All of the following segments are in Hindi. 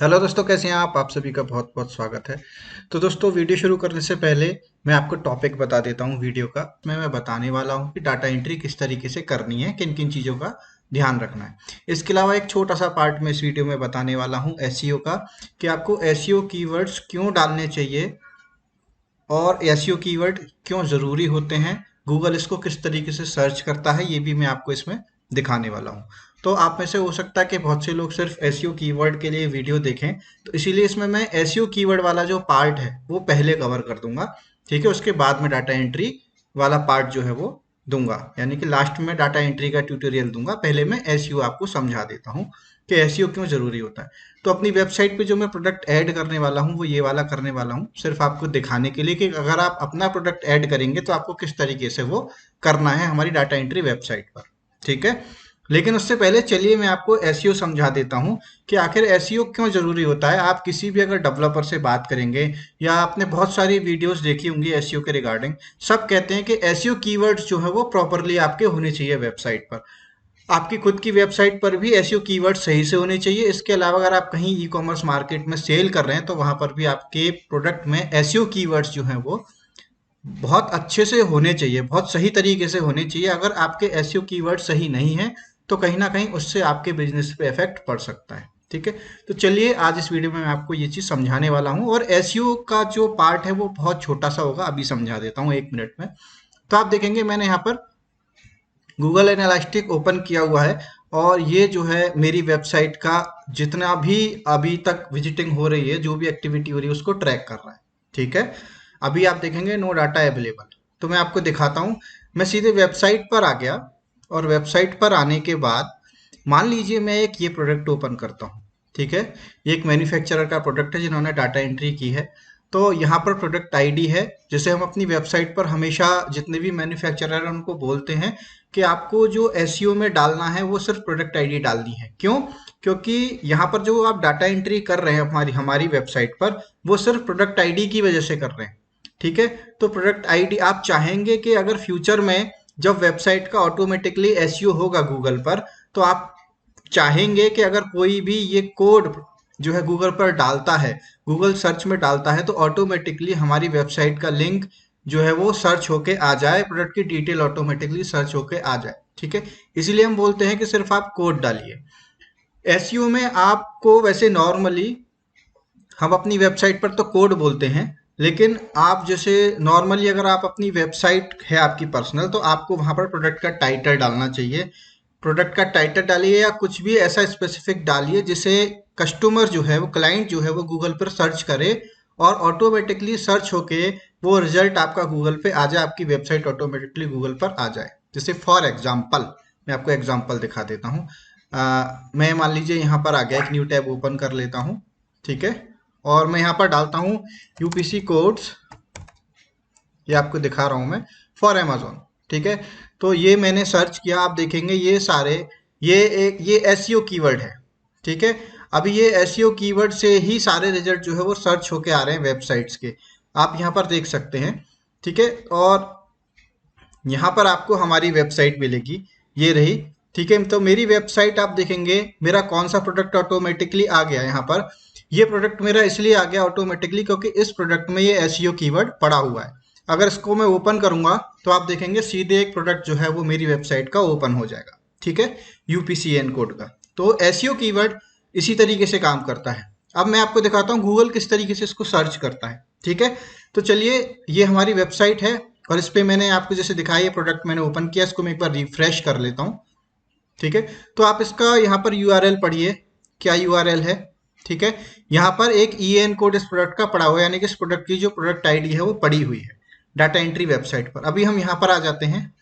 हेलो दोस्तों, कैसे हैं आप सभी का बहुत बहुत स्वागत है। तो दोस्तों, वीडियो शुरू करने से पहले मैं आपको टॉपिक बता देता हूं वीडियो का। मैं बताने वाला हूं कि डाटा एंट्री किस तरीके से करनी है, किन किन चीज़ों का ध्यान रखना है। इसके अलावा एक छोटा सा पार्ट में इस वीडियो में बताने वाला हूं एसईओ का, कि आपको एसईओ कीवर्ड्स क्यों डालने चाहिए और एसईओ कीवर्ड क्यों ज़रूरी होते हैं, गूगल इसको किस तरीके से सर्च करता है, ये भी मैं आपको इसमें दिखाने वाला हूँ। तो आप में से हो सकता है कि बहुत से लोग सिर्फ एसईओ कीवर्ड के लिए वीडियो देखें, तो इसीलिए इसमें मैं एसईओ कीवर्ड वाला जो पार्ट है वो पहले कवर कर दूंगा। ठीक है, उसके बाद में डाटा एंट्री वाला पार्ट जो है वो दूंगा, यानी कि लास्ट में डाटा एंट्री का ट्यूटोरियल दूंगा। पहले मैं एसईओ आपको समझा देता हूँ कि एसईओ क्यों ज़रूरी होता है। तो अपनी वेबसाइट पे जो मैं प्रोडक्ट ऐड करने वाला हूँ वो ये वाला करने वाला हूँ, सिर्फ आपको दिखाने के लिए कि अगर आप अपना प्रोडक्ट ऐड करेंगे तो आपको किस तरीके से वो करना है हमारी डाटा एंट्री वेबसाइट पर। ठीक है, लेकिन उससे पहले चलिए मैं आपको एसईओ समझा देता हूँ कि आखिर एसईओ क्यों जरूरी होता है। आप किसी भी अगर डेवलपर से बात करेंगे या आपने बहुत सारी वीडियोस देखी होंगी एसईओ के रिगार्डिंग, सब कहते हैं कि एसईओ कीवर्ड्स जो है वो प्रॉपरली आपके होने चाहिए वेबसाइट पर। आपकी खुद की वेबसाइट पर भी एसईओ कीवर्ड सही से होने चाहिए। इसके अलावा अगर आप कहीं ई कॉमर्स मार्केट में सेल कर रहे हैं तो वहां पर भी आपके प्रोडक्ट में एसईओ कीवर्ड्स जो हैं वो बहुत अच्छे से होने चाहिए, बहुत सही तरीके से होने चाहिए। अगर आपके एसईओ कीवर्ड सही नहीं है तो कहीं ना कहीं उससे आपके बिजनेस पे इफेक्ट पड़ सकता है। ठीक है, तो चलिए आज इस वीडियो में मैं आपको ये चीज़ समझाने वाला हूँ, और एसईओ का जो पार्ट है वो बहुत छोटा सा होगा, अभी समझा देता हूँ 1 मिनट में। तो आप देखेंगे मैंने यहाँ पर गूगल एनालिटिक ओपन किया हुआ है, और ये जो है मेरी वेबसाइट का जितना भी अभी तक विजिटिंग हो रही है, जो भी एक्टिविटी हो रही है उसको ट्रैक कर रहा है। ठीक है, अभी आप देखेंगे नो डाटा अवेलेबल। तो मैं आपको दिखाता हूँ, मैं सीधे वेबसाइट पर आ गया, और वेबसाइट पर आने के बाद मान लीजिए मैं एक ये प्रोडक्ट ओपन करता हूँ। ठीक है, ये एक मैन्युफैक्चरर का प्रोडक्ट है जिन्होंने डाटा एंट्री की है। तो यहाँ पर प्रोडक्ट आईडी है, जिसे हम अपनी वेबसाइट पर हमेशा जितने भी मैन्युफैक्चरर हैं उनको बोलते हैं कि आपको जो एसईओ में डालना है वो सिर्फ प्रोडक्ट आईडी डालनी है। क्यों? क्योंकि यहाँ पर जो आप डाटा एंट्री कर रहे हैं हमारी हमारी वेबसाइट पर, वो सिर्फ प्रोडक्ट आईडी की वजह से कर रहे हैं। ठीक है, तो प्रोडक्ट आईडी आप चाहेंगे कि अगर फ्यूचर में जब वेबसाइट का ऑटोमेटिकली एसईओ होगा गूगल पर, तो आप चाहेंगे कि अगर कोई भी ये कोड जो है गूगल पर डालता है, गूगल सर्च में डालता है, तो ऑटोमेटिकली हमारी वेबसाइट का लिंक जो है वो सर्च होके आ जाए, प्रोडक्ट की डिटेल ऑटोमेटिकली सर्च होके आ जाए। ठीक है, इसीलिए हम बोलते हैं कि सिर्फ आप कोड डालिए। एसईओ में आपको वैसे नॉर्मली हम अपनी वेबसाइट पर तो कोड बोलते हैं, लेकिन आप जैसे नॉर्मली अगर आप अपनी वेबसाइट है आपकी पर्सनल, तो आपको वहां पर प्रोडक्ट का टाइटल डालना चाहिए। प्रोडक्ट का टाइटल डालिए या कुछ भी ऐसा स्पेसिफिक डालिए जिसे कस्टमर जो है वो, क्लाइंट जो है वो गूगल पर सर्च करे, और ऑटोमेटिकली सर्च होके वो रिजल्ट आपका गूगल पे आ जाए, आपकी वेबसाइट ऑटोमेटिकली गूगल पर आ जाए। जैसे फॉर एग्जाम्पल मैं आपको एग्जाम्पल दिखा देता हूँ। मैं मान लीजिए यहाँ पर आ गया, एक न्यू टैब ओपन कर लेता हूँ। ठीक है, और मैं यहाँ पर डालता हूँ यूपीसी कोड्स, ये आपको दिखा रहा हूँ मैं, फॉर अमेजोन। ठीक है, तो ये मैंने सर्च किया, आप देखेंगे ये सारे, ये एसईओ कीवर्ड है। ठीक है, अभी ये एसईओ कीवर्ड से ही सारे रिजल्ट जो है वो सर्च होके आ रहे हैं वेबसाइट्स के, आप यहाँ पर देख सकते हैं। ठीक है, और यहाँ पर आपको हमारी वेबसाइट मिलेगी, ये रही। ठीक है, तो मेरी वेबसाइट आप देखेंगे मेरा कौन सा प्रोडक्ट ऑटोमेटिकली आ गया यहाँ पर। ये प्रोडक्ट मेरा इसलिए आ गया ऑटोमेटिकली क्योंकि इस प्रोडक्ट में ये एसईओ कीवर्ड पड़ा हुआ है। अगर इसको मैं ओपन करूंगा तो आप देखेंगे सीधे एक प्रोडक्ट जो है वो मेरी वेबसाइट का ओपन हो जाएगा। ठीक है, यूपीसीएन कोड का। तो एसईओ कीवर्ड इसी तरीके से काम करता है। अब मैं आपको दिखाता हूँ गूगल किस तरीके से इसको सर्च करता है। ठीक है, तो चलिए, ये हमारी वेबसाइट है, और इस पे मैंने आपको जैसे दिखाया ये प्रोडक्ट मैंने ओपन किया, इसको मैं एक बार रिफ्रेश कर लेता हूँ। ठीक है, तो आप इसका यहाँ पर यूआरएल पढ़िए, क्या यूआरएल है। ठीक है, यहाँ पर एक ईएन कोड इस प्रोडक्ट का पड़ा हुआ है, यानी कि इस प्रोडक्ट की जो प्रोडक्ट आईडी है वो पड़ी हुई है डाटा एंट्री वेबसाइट पर। अभी हम यहाँ पर आ जाते हैं,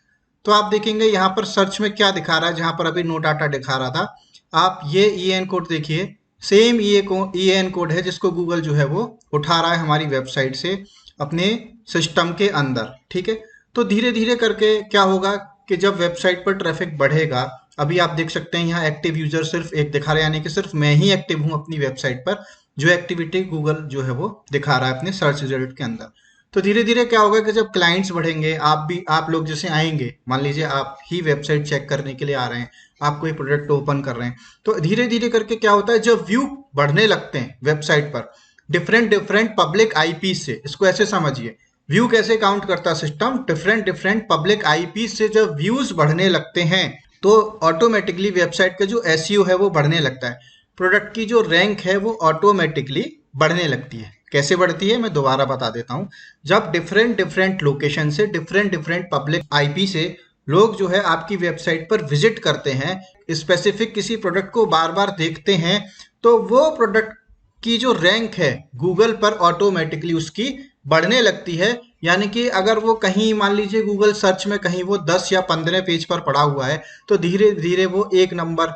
तो आप देखेंगे यहाँ पर सर्च में क्या दिखा रहा है, जहां पर अभी नो डाटा दिखा रहा था, आप ये ईएन कोड देखिए, सेम ईएन कोड है जिसको गूगल जो है वो उठा रहा है हमारी वेबसाइट से अपने सिस्टम के अंदर। ठीक है, तो धीरे धीरे करके क्या होगा कि जब वेबसाइट पर ट्रैफिक बढ़ेगा, अभी आप देख सकते हैं यहाँ एक्टिव यूजर सिर्फ एक दिखा रहा है, यानी कि सिर्फ मैं ही एक्टिव हूँ अपनी वेबसाइट पर, जो एक्टिविटी गूगल जो है वो दिखा रहा है अपने सर्च रिजल्ट के अंदर। तो धीरे धीरे क्या होगा कि जब क्लाइंट्स बढ़ेंगे, आप लोग जैसे आएंगे, मान लीजिए आप ही वेबसाइट चेक करने के लिए आ रहे हैं, आप कोई प्रोडक्ट ओपन कर रहे हैं, तो धीरे धीरे करके क्या होता है, जब व्यू बढ़ने लगते हैं वेबसाइट पर डिफरेंट डिफरेंट पब्लिक आईपी से, इसको ऐसे समझिए, व्यू कैसे काउंट करता है system, different different public IP से जब व्यूज बढ़ने लगते हैं तो ऑटोमेटिकली वेबसाइट का जो एसईओ है वो बढ़ने लगता है, प्रोडक्ट की जो रैंक है वो ऑटोमेटिकली बढ़ने लगती है। कैसे बढ़ती है मैं दोबारा बता देता हूँ। जब डिफरेंट डिफरेंट लोकेशन से, डिफरेंट डिफरेंट पब्लिक आईपी से लोग जो है आपकी वेबसाइट पर विजिट करते हैं, स्पेसिफिक किसी प्रोडक्ट को बार बार देखते हैं, तो वो प्रोडक्ट की जो रैंक है गूगल पर ऑटोमेटिकली उसकी बढ़ने लगती है। यानी कि अगर वो कहीं मान लीजिए गूगल सर्च में कहीं वो 10 या 15 पेज पर पड़ा हुआ है, तो धीरे धीरे वो एक नंबर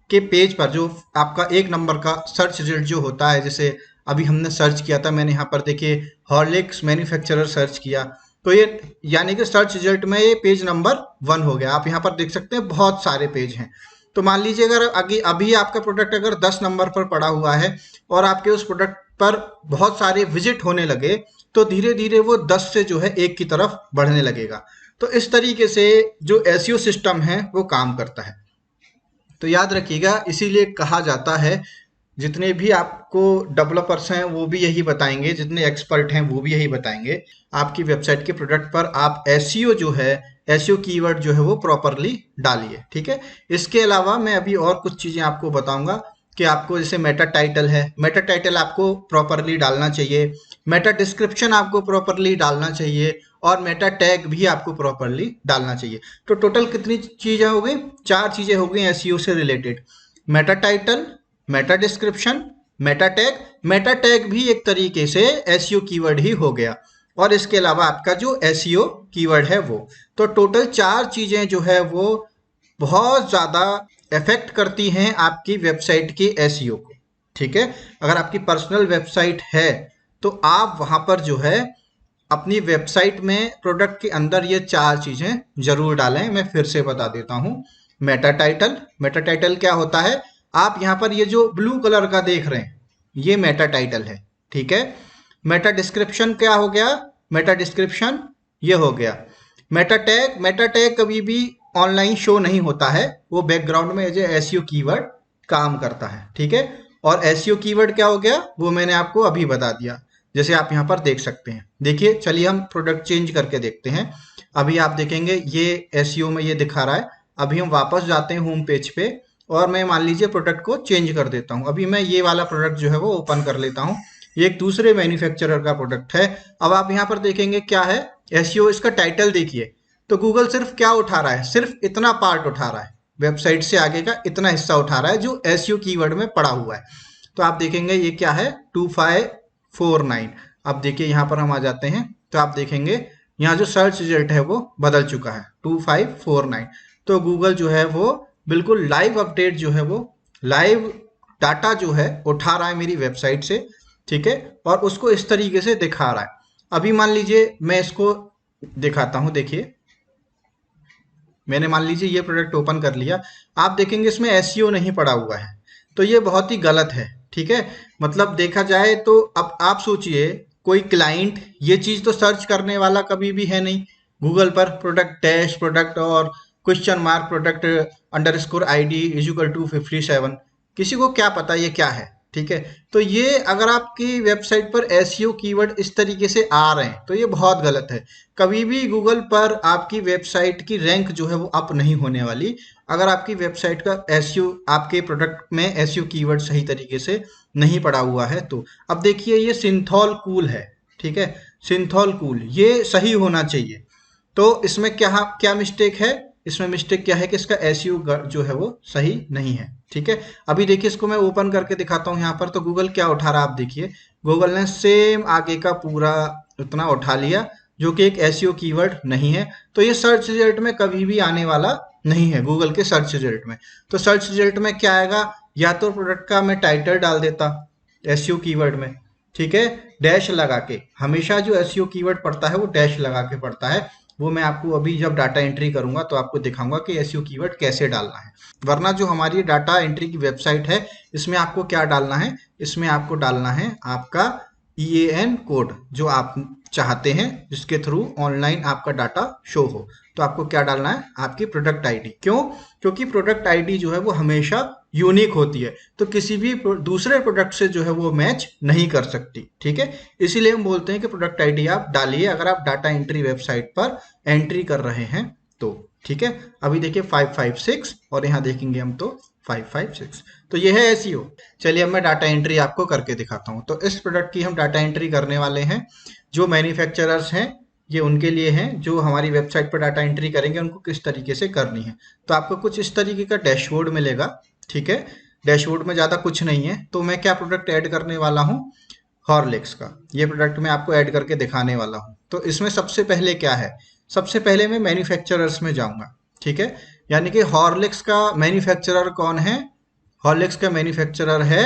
के पेज पर, जो आपका एक नंबर का सर्च रिजल्ट जो होता है, जैसे अभी हमने सर्च किया था, मैंने यहाँ पर देखिए हॉर्लिक्स मैन्युफैक्चरर सर्च किया, तो ये यानी कि सर्च रिजल्ट में ये पेज नंबर 1 हो गया। आप यहाँ पर देख सकते हैं बहुत सारे पेज हैं। तो मान लीजिए अगर अभी आपका प्रोडक्ट अगर 10 नंबर पर पड़ा हुआ है और आपके उस प्रोडक्ट पर बहुत सारे विजिट होने लगे, तो धीरे धीरे वो 10 से जो है 1 की तरफ बढ़ने लगेगा। तो इस तरीके से जो एसईओ सिस्टम है वो काम करता है। तो याद रखिएगा, इसीलिए कहा जाता है, जितने भी आपको डेवलपर्स हैं वो भी यही बताएंगे, जितने एक्सपर्ट हैं वो भी यही बताएंगे, आपकी वेबसाइट के प्रोडक्ट पर आप एसईओ जो है, एसईओ कीवर्ड जो है वो प्रॉपरली डालिए। ठीक है, इसके अलावा मैं अभी और कुछ चीजें आपको बताऊंगा कि आपको, जैसे मेटा टाइटल है, मेटा टाइटल आपको प्रॉपरली डालना चाहिए, मेटा डिस्क्रिप्शन आपको प्रॉपरली डालना चाहिए, और मेटा टैग भी आपको प्रॉपरली डालना चाहिए। तो टोटल कितनी चीजें हो गई, 4 चीजें हो गई एसईओ से related, Meta title, Meta description, Meta tag. Meta tag भी एक तरीके से एसईओ कीवर्ड ही हो गया, और इसके अलावा आपका जो एसईओ कीवर्ड है वो। तो टोटल 4 चीजें जो है वो बहुत ज्यादा इफेक्ट करती हैं आपकी वेबसाइट की एसईओ को। ठीक है, अगर आपकी पर्सनल वेबसाइट है तो आप वहां पर जो है अपनी वेबसाइट में प्रोडक्ट के अंदर ये 4 चीजें जरूर डालें। मैं फिर से बता देता हूं, मेटा टाइटल, मेटा टाइटल क्या होता है, आप यहां पर ये जो ब्लू कलर का देख रहे हैं ये मेटा टाइटल है। ठीक है, मेटा डिस्क्रिप्शन क्या हो गया, मेटा डिस्क्रिप्शन ये हो गया। मेटा टैग, मेटा टैग कभी भी ऑनलाइन शो नहीं होता है, वो बैकग्राउंड में एज एसईओ कीवर्ड काम करता है। ठीक है, और एसईओ कीवर्ड क्या हो गया वो मैंने आपको अभी बता दिया, जैसे आप यहाँ पर देख सकते हैं। देखिए, चलिए हम प्रोडक्ट चेंज करके देखते हैं। अभी आप देखेंगे ये एसईओ में ये दिखा रहा है। अभी हम वापस जाते हैं होम पेज पे, और मैं मान लीजिए प्रोडक्ट को चेंज कर देता हूँ। अभी मैं ये वाला प्रोडक्ट जो है वो ओपन कर लेता हूँ, ये एक दूसरे मैन्युफैक्चरर का प्रोडक्ट है। अब आप यहाँ पर देखेंगे क्या है एसईओ, इसका टाइटल देखिए, तो गूगल सिर्फ क्या उठा रहा है, सिर्फ इतना पार्ट उठा रहा है, वेबसाइट से आगे का इतना हिस्सा उठा रहा है जो एसईओ कीवर्ड में पड़ा हुआ है। तो आप देखेंगे ये क्या है, 2549। अब देखिए यहाँ पर हम आ जाते हैं, तो आप देखेंगे यहाँ जो सर्च रिजल्ट है वो बदल चुका है, 2549। तो गूगल जो है वो बिल्कुल लाइव अपडेट जो है वो लाइव डाटा जो है उठा रहा है मेरी वेबसाइट से। ठीक है, और उसको इस तरीके से दिखा रहा है। अभी मान लीजिए मैं इसको दिखाता हूं, देखिए मैंने मान लीजिए ये प्रोडक्ट ओपन कर लिया, आप देखेंगे इसमें एसईओ नहीं पड़ा हुआ है, तो ये बहुत ही गलत है। ठीक है, मतलब देखा जाए तो अब आप सोचिए, कोई क्लाइंट ये चीज तो सर्च करने वाला कभी भी है नहीं गूगल पर, प्रोडक्ट डैश प्रोडक्ट और question mark product underscore ID equal to 57, किसी को क्या पता ये क्या है। ठीक है, तो ये अगर आपकी वेबसाइट पर एसईओ कीवर्ड इस तरीके से आ रहे हैं तो ये बहुत गलत है। कभी भी गूगल पर आपकी वेबसाइट की रैंक जो है वो अप नहीं होने वाली अगर आपकी वेबसाइट का एसईओ, आपके प्रोडक्ट में एसईओ कीवर्ड सही तरीके से नहीं पड़ा हुआ है। तो अब देखिए ये सिंथॉल कूल है, ठीक है, सिंथॉल कूल ये सही होना चाहिए। तो इसमें क्या क्या मिस्टेक है, इसमें मिस्टेक क्या है कि इसका एसईओ जो है वो सही नहीं है। ठीक है, अभी देखिए इसको मैं ओपन करके दिखाता हूँ यहाँ पर, तो गूगल क्या उठा रहा है आप देखिए, गूगल ने सेम आगे का पूरा उतना उठा लिया जो कि एक एसईओ कीवर्ड नहीं है। तो ये सर्च रिजल्ट में कभी भी आने वाला नहीं है गूगल के सर्च रिजल्ट में। तो सर्च रिजल्ट में क्या आएगा, या तो प्रोडक्ट का मैं टाइटल डाल देता एसईओ कीवर्ड में, ठीक है, डैश लगा के, हमेशा जो एसईओ कीवर्ड पड़ता है वो डैश लगा के पड़ता है। वो मैं आपको अभी जब डाटा एंट्री करूंगा तो आपको दिखाऊंगा कि एसईओ कीवर्ड कैसे डालना है। वरना जो हमारी डाटा एंट्री की वेबसाइट है इसमें आपको क्या डालना है, इसमें आपको डालना है आपका EAN कोड जो आप चाहते हैं, जिसके थ्रू ऑनलाइन आपका डाटा शो हो। तो आपको क्या डालना है, आपकी प्रोडक्ट आईडी। क्यों? क्योंकि प्रोडक्ट आईडी जो है वो हमेशा यूनिक होती है, तो किसी भी दूसरे प्रोडक्ट से जो है वो मैच नहीं कर सकती। ठीक है, इसीलिए हम बोलते हैं कि प्रोडक्ट आईडी आप डालिए अगर आप डाटा एंट्री वेबसाइट पर एंट्री कर रहे हैं तो। ठीक है, अभी देखिए 556 और यहाँ देखेंगे हम तो 556। तो ये है एसईओ। चलिए अब मैं डाटा एंट्री आपको करके दिखाता हूँ। तो इस प्रोडक्ट की हम डाटा एंट्री करने वाले हैं। जो मैन्युफैक्चरर्स हैं ये उनके लिए हैं, जो हमारी वेबसाइट पर डाटा एंट्री करेंगे उनको किस तरीके से करनी है। तो आपको कुछ इस तरीके का डैशबोर्ड मिलेगा। ठीक है, डैशबोर्ड में ज़्यादा कुछ नहीं है। तो मैं क्या प्रोडक्ट ऐड करने वाला हूँ, हॉर्लिक्स का ये प्रोडक्ट मैं आपको ऐड करके दिखाने वाला हूँ। तो इसमें सबसे पहले क्या है, सबसे पहले मैं मैन्युफैक्चरर्स में जाऊंगा। ठीक है, यानी कि हॉर्लिक्स का मैन्युफैक्चरर कौन है, हॉर्लिक्स का मैन्युफैक्चरर है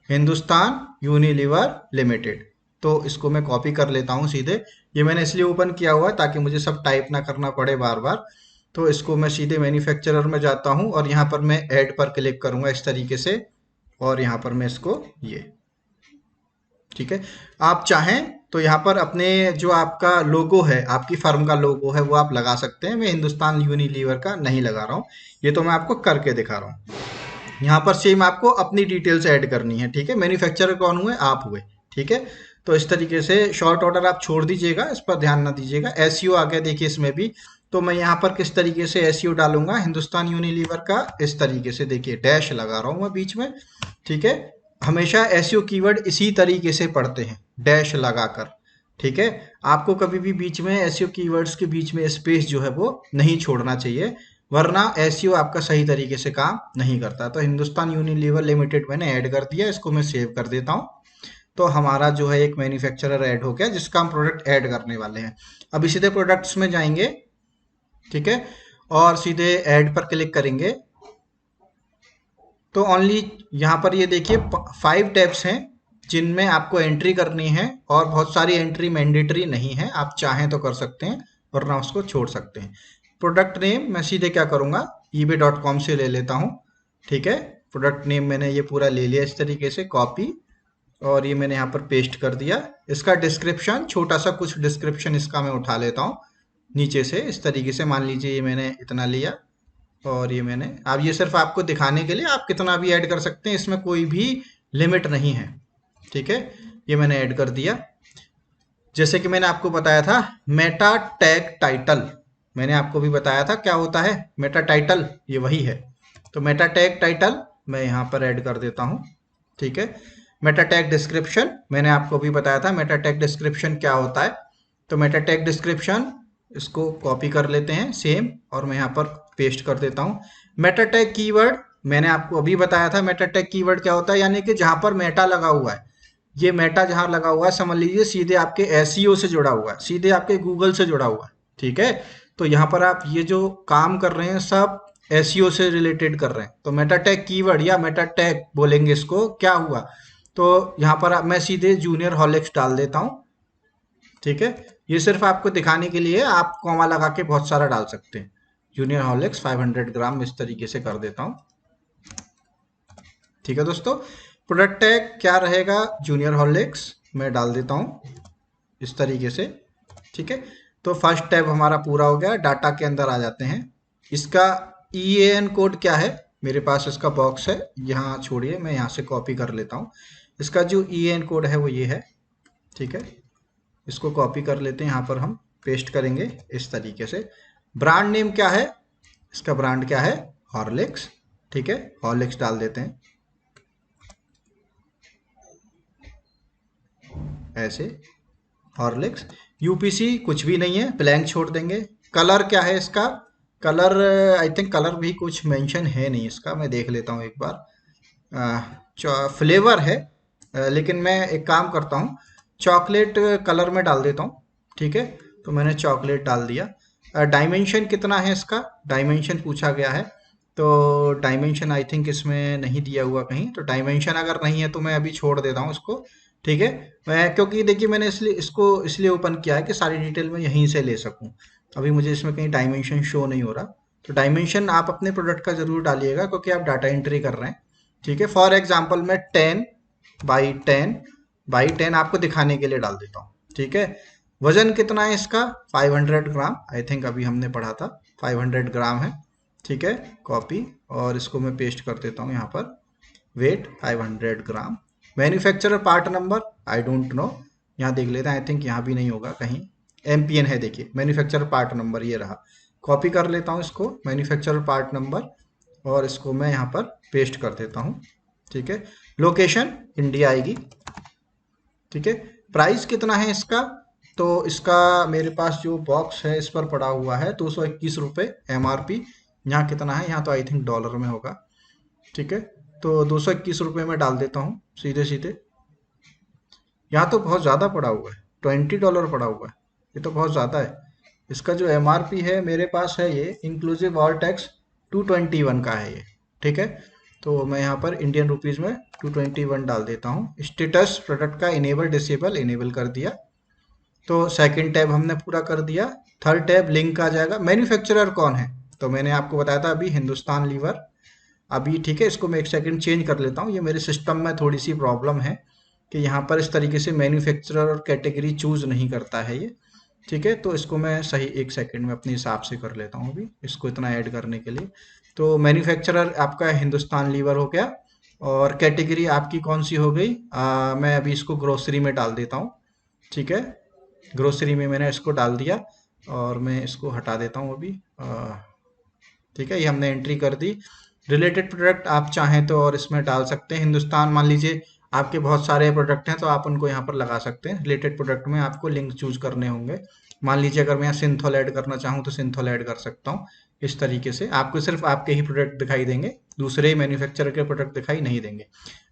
हिंदुस्तान यूनिलीवर लिमिटेड। तो इसको मैं कॉपी कर लेता हूँ सीधे। ये मैंने इसलिए ओपन किया हुआ है ताकि मुझे सब टाइप ना करना पड़े बार बार। तो इसको मैं सीधे मैन्युफैक्चरर में जाता हूँ और यहाँ पर मैं ऐड पर क्लिक करूंगा इस तरीके से, और यहाँ पर मैं इसको ये, ठीक है, आप चाहें तो यहाँ पर अपने जो आपका लोगो है, आपकी फर्म का लोगो है वो आप लगा सकते हैं। मैं हिंदुस्तान यूनिलीवर का नहीं लगा रहा हूँ, ये तो मैं आपको करके दिखा रहा हूँ। यहाँ पर सेम आपको अपनी डिटेल्स ऐड करनी है। ठीक है, मैन्युफैक्चरर कौन हुए, आप हुए। ठीक है, तो इस तरीके से शॉर्ट ऑर्डर आप छोड़ दीजिएगा, इस पर ध्यान ना दीजिएगा। एसईओ आ गया देखिए इसमें भी। तो मैं यहाँ पर किस तरीके से एसईओ डालूंगा हिंदुस्तान यूनिलीवर का, इस तरीके से देखिए डैश लगा रहा हूँ मैं बीच में। ठीक है, हमेशा एसईओ कीवर्ड इसी तरीके से पढ़ते हैं, डैश लगाकर। ठीक है, आपको कभी भी बीच में एसईओ कीवर्ड्स के बीच में स्पेस जो है वो नहीं छोड़ना चाहिए, वरना एसईओ आपका सही तरीके से काम नहीं करता। तो हिंदुस्तान यूनिलीवर लिमिटेड मैंने ऐड कर दिया, इसको मैं सेव कर देता हूँ। तो हमारा जो है एक मैन्युफैक्चरर ऐड हो गया जिसका हम प्रोडक्ट ऐड करने वाले हैं। अभी सीधे प्रोडक्ट्स में जाएंगे। ठीक है, और सीधे ऐड पर क्लिक करेंगे। तो ओनली यहाँ पर ये देखिए 5 टैब्स हैं जिनमें आपको एंट्री करनी है, और बहुत सारी एंट्री मैंडेटरी नहीं है, आप चाहें तो कर सकते हैं वरना उसको छोड़ सकते हैं। प्रोडक्ट नेम मैं सीधे क्या करूँगा, ebay.com से ले लेता हूँ। ठीक है, प्रोडक्ट नेम मैंने ये पूरा ले लिया इस तरीके से कॉपी, और ये मैंने यहाँ पर पेस्ट कर दिया। इसका डिस्क्रिप्शन, छोटा सा कुछ डिस्क्रिप्शन इसका मैं उठा लेता हूँ नीचे से इस तरीके से। मान लीजिए ये मैंने इतना लिया, और ये मैंने, अब ये सिर्फ आपको दिखाने के लिए, आप कितना भी ऐड कर सकते हैं, इसमें कोई भी लिमिट नहीं है। ठीक है, ये मैंने ऐड कर दिया। जैसे कि मैंने आपको बताया था मेटा टैग टाइटल, मैंने आपको भी बताया था क्या होता है मेटा टाइटल, ये वही है। तो मेटा टैग टाइटल मैं यहाँ पर ऐड कर देता हूँ। ठीक है, मेटा टैग डिस्क्रिप्शन मैंने आपको भी बताया था मेटा टैग डिस्क्रिप्शन क्या होता है। तो मेटा टैग डिस्क्रिप्शन इसको कॉपी कर लेते हैं सेम, और मैं यहाँ पर पेस्ट कर देता हूँ। मेटा टैग कीवर्ड मैंने आपको अभी बताया था मेटा टैग कीवर्ड क्या होता है, यानी कि जहां पर मेटा लगा हुआ है, ये मेटा जहां लगा हुआ है समझ लीजिए सीधे आपके एसईओ से जुड़ा हुआ है, सीधे आपके गूगल से जुड़ा हुआ है। ठीक है, तो यहाँ पर आप ये जो काम कर रहे हैं सब एसईओ से रिलेटेड कर रहे हैं। तो मेटा टैग कीवर्ड या मेटा टैग बोलेंगे इसको, क्या हुआ, तो यहाँ पर मैं सीधे जूनियर हॉर्लिक्स डाल देता हूँ। ठीक है, ये सिर्फ आपको दिखाने के लिए, आप कॉमा लगा के बहुत सारा डाल सकते हैं। जूनियर हॉर्लिक्स 500 ग्राम इस तरीके से कर देता हूँ। ठीक है दोस्तों, प्रोडक्ट टैग क्या रहेगा, जूनियर हॉर्लिक्स मैं डाल देता हूँ इस तरीके से। ठीक है, तो फर्स्ट टैब हमारा पूरा हो गया। डाटा के अंदर आ जाते हैं। इसका EAN कोड क्या है, मेरे पास इसका बॉक्स है, यहाँ छोड़िए मैं यहाँ से कॉपी कर लेता हूँ। इसका जो EAN कोड है वो ये है। ठीक है, इसको कॉपी कर लेते हैं, यहाँ पर हम पेस्ट करेंगे इस तरीके से। ब्रांड नेम क्या है, इसका ब्रांड क्या है, हॉर्लिक्स। ठीक है, हॉर्लिक्स डाल देते हैं ऐसे, हॉर्लिक्स। यूपीसी कुछ भी नहीं है, ब्लैंक छोड़ देंगे। कलर क्या है इसका, कलर आई थिंक कलर भी कुछ मेंशन है नहीं इसका, मैं देख लेता हूँ एक बार। फ्लेवर है, लेकिन मैं एक काम करता हूँ चॉकलेट कलर में डाल देता हूँ। ठीक है, तो मैंने चॉकलेट डाल दिया। डायमेंशन कितना है इसका, डायमेंशन पूछा गया है, तो डायमेंशन आई थिंक इसमें नहीं दिया हुआ कहीं, तो डायमेंशन अगर नहीं है तो मैं अभी छोड़ देता हूँ इसको। ठीक है, मैं क्योंकि देखिए मैंने इसलिए इसको इसलिए ओपन किया है कि सारी डिटेल मैं यहीं से ले सकूं। अभी मुझे इसमें कहीं डायमेंशन शो नहीं हो रहा, तो डायमेंशन आप अपने प्रोडक्ट का जरूर डालिएगा क्योंकि आप डाटा एंट्री कर रहे हैं। ठीक है, फॉर एग्जांपल मैं 10 बाई 10 बाई 10 आपको दिखाने के लिए डाल देता हूँ। ठीक है, वजन कितना है इसका? 500 ग्राम, आई थिंक अभी हमने पढ़ा था 500 ग्राम है। ठीक है, कॉपी, और इसको मैं पेस्ट कर देता हूँ यहाँ पर। Weight 500 gram. Manufacturer part number I don't know, यहाँ देख लेते हैं, आई थिंक यहाँ भी नहीं होगा कहीं। एमपीएन है, देखिए मैन्युफैक्चरर पार्ट नंबर ये रहा। कॉपी कर लेता हूँ इसको, मैन्युफैक्चरर पार्ट नंबर, और इसको मैं यहाँ पर पेस्ट कर देता हूँ। ठीक है, लोकेशन इंडिया आएगी। ठीक है, प्राइस कितना है इसका? तो इसका मेरे पास जो बॉक्स है इस पर पड़ा हुआ है 221 रुपये एमआरपी। यहाँ कितना है? यहाँ तो आई थिंक डॉलर में होगा। ठीक है, तो 221 रुपये में डाल देता हूँ सीधे सीधे। यहाँ तो बहुत ज़्यादा पड़ा हुआ है, $20 पड़ा हुआ है, ये तो बहुत ज़्यादा है। इसका जो एमआरपी है मेरे पास है, ये इंक्लूसिव ऑल टैक्स 221 का है ये। ठीक है, तो मैं यहाँ पर इंडियन रुपीज़ में 221 डाल देता हूँ। स्टेटस प्रोडक्ट का इनेबल डिसेबल, इनेबल कर दिया। तो सेकंड टैब हमने पूरा कर दिया। थर्ड टैब लिंक आ जाएगा। मैन्युफैक्चरर कौन है? तो मैंने आपको बताया था अभी, हिंदुस्तान लीवर। अभी ठीक है, इसको मैं एक सेकंड चेंज कर लेता हूँ, ये मेरे सिस्टम में थोड़ी सी प्रॉब्लम है कि यहाँ पर इस तरीके से मैन्युफैक्चरर और कैटेगरी चूज नहीं करता है ये। ठीक है, तो इसको मैं सही एक सेकंड में अपने हिसाब से कर लेता हूँ अभी, इसको इतना ऐड करने के लिए। तो मैन्युफैक्चरर आपका हिंदुस्तान लीवर हो गया, और कैटेगरी आपकी कौन सी हो गई? मैं अभी इसको ग्रोसरी में डाल देता हूँ। ठीक है, ग्रोसरी में मैंने इसको डाल दिया, और मैं इसको हटा देता हूँ अभी। ठीक है, ये हमने एंट्री कर दी। रिलेटेड प्रोडक्ट आप चाहें तो और इसमें डाल सकते हैं। हिंदुस्तान, मान लीजिए आपके बहुत सारे प्रोडक्ट हैं तो आप उनको यहाँ पर लगा सकते हैं। रिलेटेड प्रोडक्ट में आपको लिंक चूज करने होंगे। मान लीजिए अगर मैं यहाँ सिंथॉल ऐड करना चाहूँ तो सिंथॉल ऐड कर सकता हूँ। इस तरीके से आपको सिर्फ आपके ही प्रोडक्ट दिखाई देंगे, दूसरे मैन्युफैक्चरर के प्रोडक्ट दिखाई नहीं देंगे।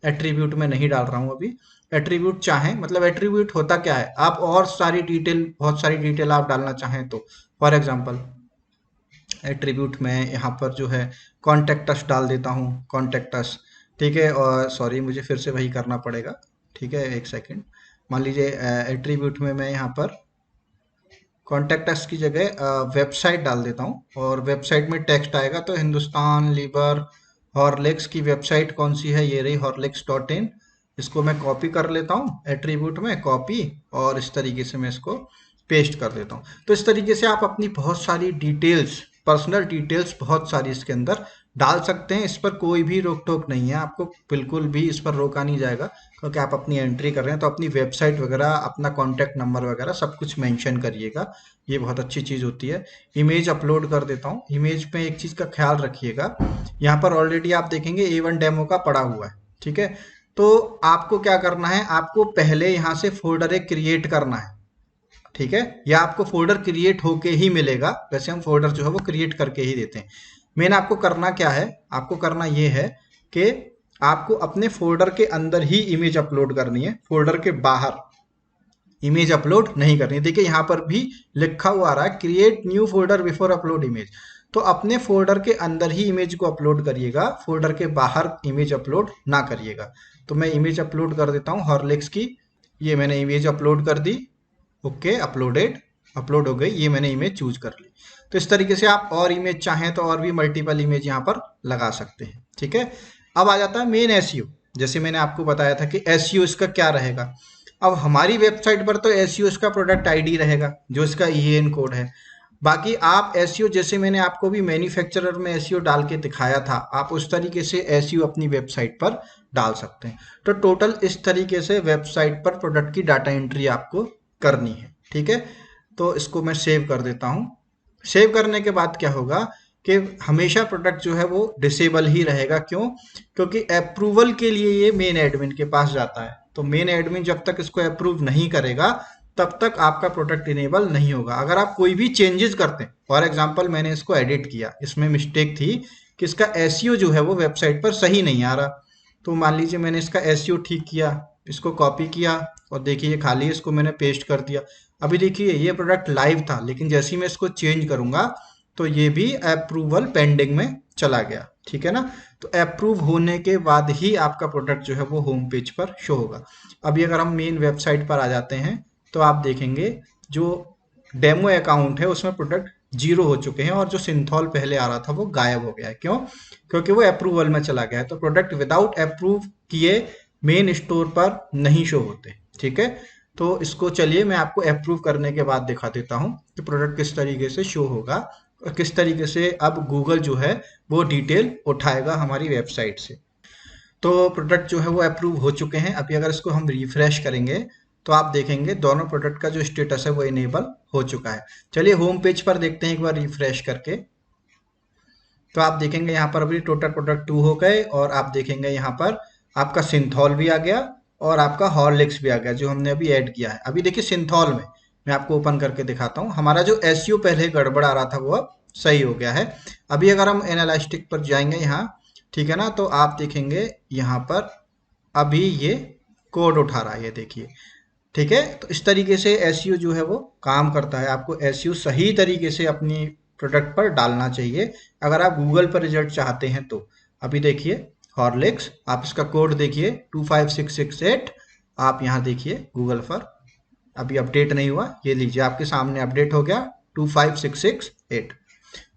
एट्रीब्यूट में नहीं डाल रहा हूँ अभी। एट्रीब्यूट चाहें, मतलब एट्रीब्यूट होता क्या है, आप और सारी डिटेल, बहुत सारी डिटेल आप डालना चाहें तो, फॉर एग्जाम्पल एट्रीब्यूट में यहाँ पर जो है कॉन्टेक्ट अस डाल देता हूँ, कॉन्टेक्ट अस। ठीक है, और सॉरी मुझे फिर से वही करना पड़ेगा। ठीक है, एक सेकंड। मान लीजिए एट्रीब्यूट में मैं यहाँ पर कॉन्टेक्ट अस की जगह वेबसाइट डाल देता हूँ, और वेबसाइट में टेक्स्ट आएगा तो हिंदुस्तान लीवर हॉर्लिक्स की वेबसाइट कौन सी है, ये रही horlicks.in। इसको मैं कॉपी कर लेता हूँ, एट्रीब्यूट में कॉपी, और इस तरीके से मैं इसको पेस्ट कर देता हूँ। तो इस तरीके से आप अपनी बहुत सारी डिटेल्स, पर्सनल डिटेल्स बहुत सारी इसके अंदर डाल सकते हैं। इस पर कोई भी रोक टोक नहीं है, आपको बिल्कुल भी इस पर रोका नहीं जाएगा, क्योंकि आप अपनी एंट्री कर रहे हैं। तो अपनी वेबसाइट वगैरह, अपना कॉन्टैक्ट नंबर वगैरह सब कुछ मेंशन करिएगा, ये बहुत अच्छी चीज़ होती है। इमेज अपलोड कर देता हूँ। इमेज में एक चीज़ का ख्याल रखिएगा, यहाँ पर ऑलरेडी आप देखेंगे A1 डेमो का पड़ा हुआ है। ठीक है, तो आपको क्या करना है, आपको पहले यहाँ से फोल्डर एक क्रिएट करना है। ठीक है, या आपको फोल्डर क्रिएट होके ही मिलेगा, वैसे हम फोल्डर जो है वो क्रिएट करके ही देते हैं। मेन आपको करना क्या है, आपको करना ये है कि आपको अपने फोल्डर के अंदर ही इमेज अपलोड करनी है, फोल्डर के बाहर इमेज अपलोड नहीं करनी। देखिए यहाँ पर भी लिखा हुआ आ रहा है create new folder before upload image. तो अपने फोल्डर के अंदर ही इमेज को अपलोड करिएगा, फोल्डर के बाहर इमेज अपलोड ना करिएगा। तो मैं इमेज अपलोड कर देता हूँ हॉर्लिक्स की। ये मैंने इमेज अपलोड कर दी। ओके, अपलोडेड, अपलोड हो गई, ये मैंने इमेज चूज कर ली। तो इस तरीके से आप और इमेज चाहें तो और भी मल्टीपल इमेज यहाँ पर लगा सकते हैं। ठीक है, अब आ जाता है मेन एसईओ। जैसे मैंने आपको बताया था कि एसईओ इसका क्या रहेगा। अब हमारी वेबसाइट पर तो एसईओ इसका प्रोडक्ट आईडी रहेगा, जो इसका ईएन कोड है। बाकी आप एसईओ, जैसे मैंने आपको भी मैन्युफैक्चरर में एसईओ डाल के दिखाया था, आप उस तरीके से एसईओ अपनी वेबसाइट पर डाल सकते हैं। तो टोटल इस तरीके से वेबसाइट पर प्रोडक्ट की डाटा एंट्री आपको करनी है। ठीक है, तो इसको मैं सेव कर देता हूँ। सेव करने के बाद क्या होगा कि हमेशा प्रोडक्ट जो है वो डिसेबल ही रहेगा। क्यों? क्योंकि अप्रूवल के लिए ये मेन एडमिन के पास जाता है। तो मेन एडमिन जब तक इसको अप्रूव नहीं करेगा तब तक आपका प्रोडक्ट इनेबल नहीं होगा। अगर आप कोई भी चेंजेस करते हैं, फॉर एग्जांपल मैंने इसको एडिट किया, इसमें मिस्टेक थी कि इसका एसईओ जो है वो वेबसाइट पर सही नहीं आ रहा। तो मान लीजिए मैंने इसका एसईओ ठीक किया, इसको कॉपी किया, और देखिए ये खाली, इसको मैंने पेस्ट कर दिया। अभी देखिए ये प्रोडक्ट लाइव था, लेकिन जैसे ही मैं इसको चेंज करूंगा तो ये भी अप्रूवल पेंडिंग में चला गया। ठीक है ना, तो अप्रूव होने के बाद ही आपका प्रोडक्ट जो है वो होम पेज पर शो होगा। अभी अगर हम मेन वेबसाइट पर आ जाते हैं तो आप देखेंगे जो डेमो अकाउंट है उसमें प्रोडक्ट 0 हो चुके हैं, और जो सिंथॉल पहले आ रहा था वो गायब हो गया है। क्यों? क्योंकि वो अप्रूवल में चला गया है। तो प्रोडक्ट विदाउट अप्रूव किए मेन स्टोर पर नहीं शो होते। ठीक है। तो इसको चलिए मैं आपको अप्रूव करने के बाद दिखा देता हूँ कि प्रोडक्ट किस तरीके से शो होगा और किस तरीके से अब गूगल जो है वो डिटेल उठाएगा हमारी वेबसाइट से। तो प्रोडक्ट जो है वो अप्रूव हो चुके हैं। अभी अगर इसको हम रिफ्रेश करेंगे तो आप देखेंगे दोनों प्रोडक्ट का जो स्टेटस है वो इनेबल हो चुका है। चलिए होम पेज पर देखते हैं एक बार रिफ्रेश करके। तो आप देखेंगे यहाँ पर अभी टोटल प्रोडक्ट 2 हो गए और आप देखेंगे यहाँ पर आपका सिंथॉल भी आ गया और आपका हॉर्लिक्स भी आ गया जो हमने अभी ऐड किया है। अभी देखिए सिंथॉल में मैं आपको ओपन करके दिखाता हूँ, हमारा जो एसईओ पहले गड़बड़ आ रहा था वो अब सही हो गया है। अभी अगर हम एनालिटिक्स पर जाएंगे यहाँ, ठीक है ना, तो आप देखेंगे यहाँ पर अभी ये कोड उठा रहा है, ये देखिए, ठीक है। तो इस तरीके से एसईओ जो है वो काम करता है। आपको एसईओ सही तरीके से अपनी प्रोडक्ट पर डालना चाहिए अगर आप गूगल पर रिजल्ट चाहते हैं तो। अभी देखिए हॉर्लिक्स, आप इसका कोड देखिए 25668, आप यहाँ देखिए गूगल पर अभी अपडेट नहीं हुआ, ये लीजिए आपके सामने अपडेट हो गया 25668।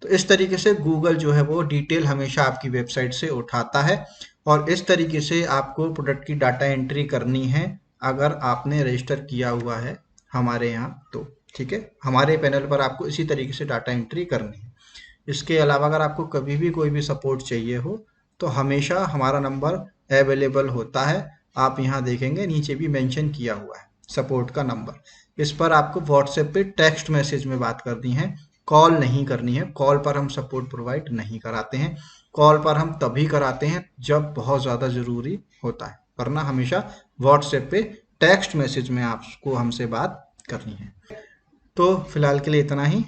तो इस तरीके से गूगल जो है वो डिटेल हमेशा आपकी वेबसाइट से उठाता है और इस तरीके से आपको प्रोडक्ट की डाटा एंट्री करनी है अगर आपने रजिस्टर किया हुआ है हमारे यहाँ तो, ठीक है। हमारे पैनल पर आपको इसी तरीके से डाटा एंट्री करनी है। इसके अलावा अगर आपको कभी भी कोई भी सपोर्ट चाहिए हो तो हमेशा हमारा नंबर अवेलेबल होता है। आप यहाँ देखेंगे नीचे भी मेंशन किया हुआ है सपोर्ट का नंबर। इस पर आपको व्हाट्सएप पे टेक्स्ट मैसेज में बात करनी है, कॉल नहीं करनी है। कॉल पर हम सपोर्ट प्रोवाइड नहीं कराते हैं। कॉल पर हम तभी कराते हैं जब बहुत ज़्यादा ज़रूरी होता है, वरना हमेशा व्हाट्सएप पे टेक्स्ट मैसेज में आपको हमसे बात करनी है। तो फिलहाल के लिए इतना ही।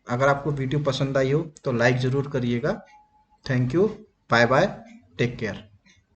अगर आपको वीडियो पसंद आई हो तो लाइक ज़रूर करिएगा। Thank you, bye bye, take care.